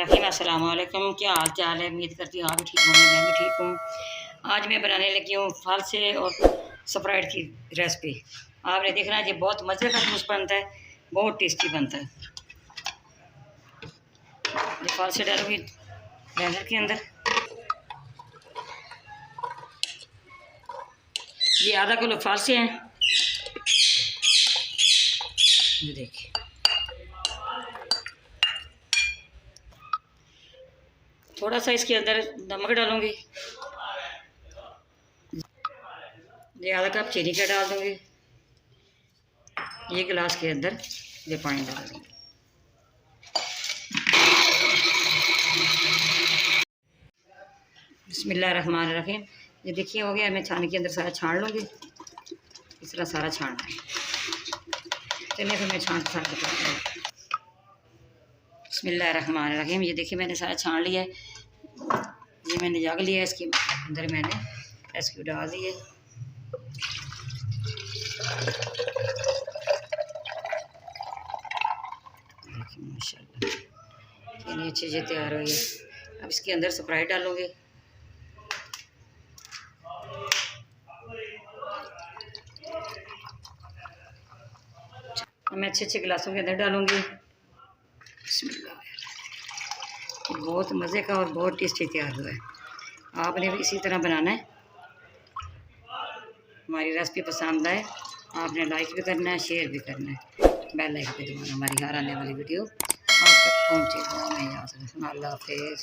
बिस्मिल्लाहिर्रहमानिर्रहीम। अस्सलाम वालेकुम। क्या हाल चाल है? उम्मीद करती हूँ आप भी ठीक होंगे, मैं भी ठीक हूँ। आज मैं बनाने लगी हूँ फल से और स्प्राइट की रेसिपी। आपने देखना है, ये बहुत मज़े का जूस बनता है, बहुत टेस्टी बनता है। ये फल से डालूंगी ब्लेंडर के अंदर। ये आधा किलो फल से हैं, ये देखिए। थोड़ा सा इसके अंदर नमक डालूंगी, ये आधा कप चीनी का डाल दूंगी, ये गिलास के अंदर ये पानी डाल दूंगी। बिस्मिल्लाहिर्रहमानिर्रहीम। ये देखिए हो गया। मैं छानी के अंदर सारा छान लूँगी, इस तरह सारा छानना है। चलिए फिर मैं छान बिस्मिल्लाहिर्रहमानिर्रहीम। ये देखिए मैंने सारा छान लिया है। ये मैंने जग लिया है, इसके अंदर मैंने रेस्क्यू डाल दिए। देखिए माशाल्लाह कितनी अच्छी चीज़ तैयार हुई है। अब इसके अंदर स्प्राइट डालूँगी। मैं अच्छे गिलासों के अंदर डालूँगी। बिस्मिल्लाह। बहुत मज़े का और बहुत टेस्टी तैयार हुआ है। आपने भी इसी तरह बनाना है। हमारी रेसिपी पसंद आए आपने लाइक भी करना है, शेयर भी करना है, बेल आइकन पे दबाना, हमारी हर आने वाली वीडियो आप तक पहुँचे। अल्लाह हाफ़िज़।